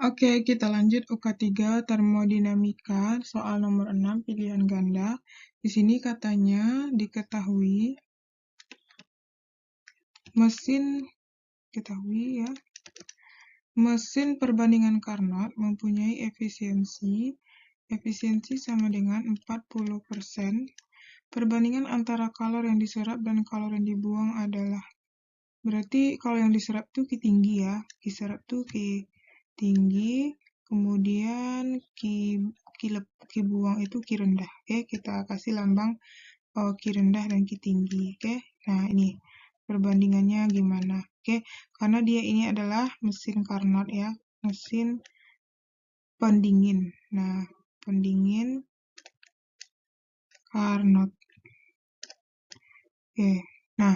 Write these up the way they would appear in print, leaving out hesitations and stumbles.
Oke, kita lanjut UK3 termodinamika, soal nomor 6, pilihan ganda. Di sini katanya diketahui mesin perbandingan Carnot mempunyai efisiensi sama dengan 40%. Perbandingan antara kalor yang diserap dan kalor yang dibuang adalah, berarti kalau yang diserap tuh Q tinggi ya, diserap tuh Q tinggi, kemudian Q buang itu Q rendah. Oke, kita kasih lambang Q rendah dan Q tinggi. Oke, nah ini perbandingannya gimana. Oke, karena dia ini adalah mesin Carnot ya, mesin pendingin. Nah, pendingin Carnot. Oke, nah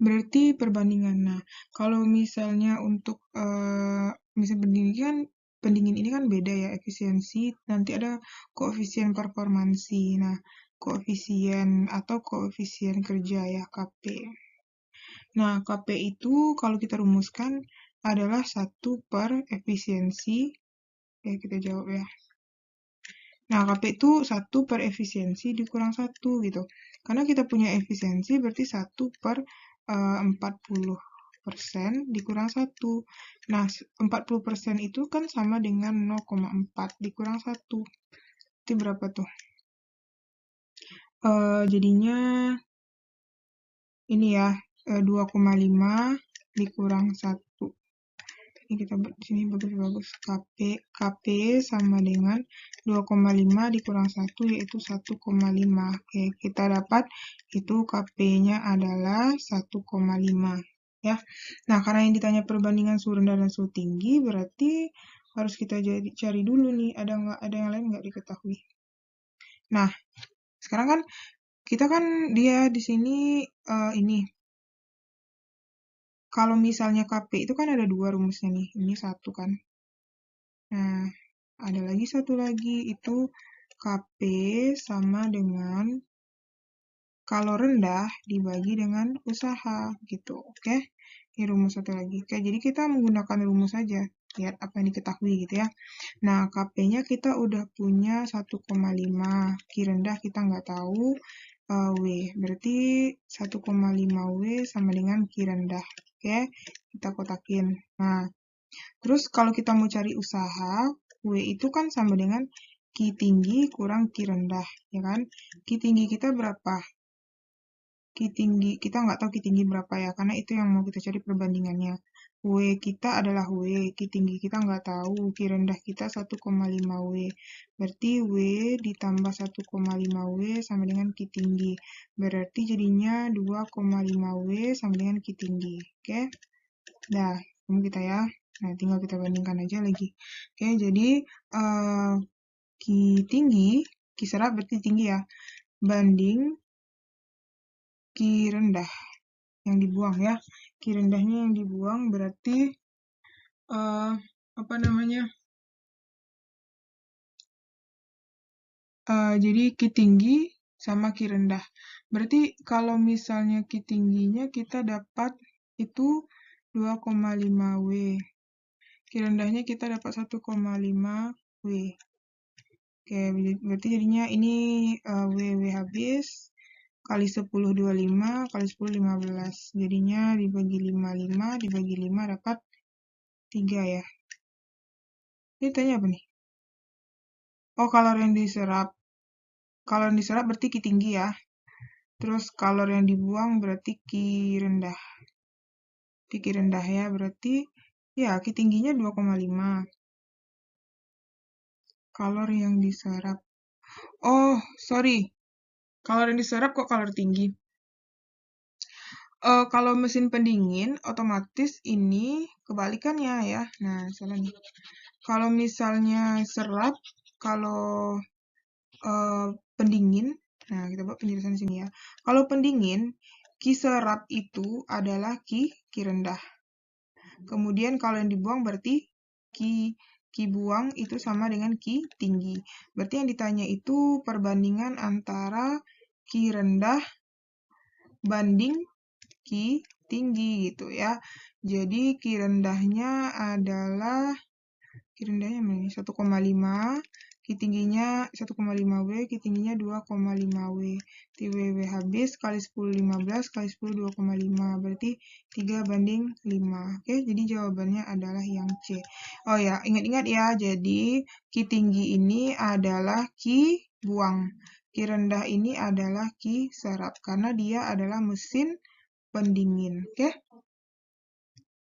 berarti perbandingan. Nah, kalau misalnya untuk mesin pendingin ini kan beda ya efisiensi, nanti ada koefisien performansi. Nah, koefisien kerja ya, KP. Nah, KP itu kalau kita rumuskan adalah 1 per efisiensi. Ya, kita jawab ya. Nah, KP itu 1 per efisiensi dikurang 1 gitu. Karena kita punya efisiensi berarti 1 per 40% dikurang 1. Nah, 40% itu kan sama dengan 0,4 dikurang 1. Itu berapa tuh? Jadinya ini ya, 2,5 dikurang 1. Ini kita buat di sini bagus-bagus. KP sama dengan 2,5 dikurang 1 yaitu 1,5. Oke, kita dapat itu KP-nya adalah 1,5 ya. Nah, karena yang ditanya perbandingan suhu rendah dan suhu tinggi, berarti harus kita cari dulu nih, ada yang lain nggak diketahui. Nah, sekarang kan kita kan dia di sini ini kalau misalnya KP itu kan ada 2 rumusnya nih, ini 1 kan. Nah, ada lagi satu lagi, itu KP sama dengan kalor rendah dibagi dengan usaha, gitu. Oke, ini rumus satu lagi. Oke, jadi kita menggunakan rumus saja, lihat apa yang diketahui gitu ya. Nah, KP-nya kita udah punya 1,5, Q rendah kita nggak tahu, W. Berarti 1,5 W sama dengan Q rendah. Oke, kita kotakin. Nah, terus kalau kita mau cari usaha, W itu kan sama dengan Q tinggi kurang Q rendah, ya kan? Q tinggi kita berapa? Q tinggi, kita nggak tahu Q tinggi berapa ya, karena itu yang mau kita cari perbandingannya. W kita adalah W, Q tinggi kita nggak tahu, Q rendah kita 1,5 W. Berarti W ditambah 1,5 W sama dengan Q tinggi. Berarti jadinya 2,5 W sama dengan Q tinggi. Oke? Nah, ini kita ya. Nah, tinggal kita bandingkan aja lagi. Oke, jadi Q tinggi, Q serap berarti tinggi ya, banding Q rendah yang dibuang ya. Q rendahnya yang dibuang berarti apa namanya? Jadi Q tinggi sama Q rendah. Berarti kalau misalnya Q tingginya kita dapat itu 2,5 W. Q rendahnya kita dapat 1,5 W. Oke, berarti jadinya ini W habis, kali 10, 25, kali 10, 15. Jadinya dibagi 5 dibagi 5 dapat 3 ya. Ini tanya apa nih? Oh, kalor yang diserap. Kalor yang diserap berarti Q tinggi ya. Terus kalor yang dibuang berarti Q rendah. Q rendah ya, berarti ya Q tingginya 2,5. Kalor yang diserap. Oh, sorry. Kalor yang diserap kok kalor tinggi? Kalau mesin pendingin, otomatis ini kebalikannya ya. Nah, salah nih. Kalau misalnya serap, kalau pendingin, nah kita buat penjelasan di sini ya. Kalau pendingin, Q serap itu adalah Q rendah. Kemudian kalau yang dibuang berarti Q buang itu sama dengan Q tinggi. Berarti yang ditanya itu perbandingan antara Q rendah banding Q tinggi gitu ya. Jadi Ki rendahnya adalah, Ki rendahnya mana nih? 1,5, Ki tingginya 1,5W, Ki tingginya 2,5W. TWW habis kali 10, 15, kali 10, 2,5. Berarti 3:5. Oke, jadi jawabannya adalah yang C. Oh ya, ingat-ingat ya, jadi Ki tinggi ini adalah Ki buang. Ki rendah ini adalah Ki serap, karena dia adalah mesin pendingin. Oke?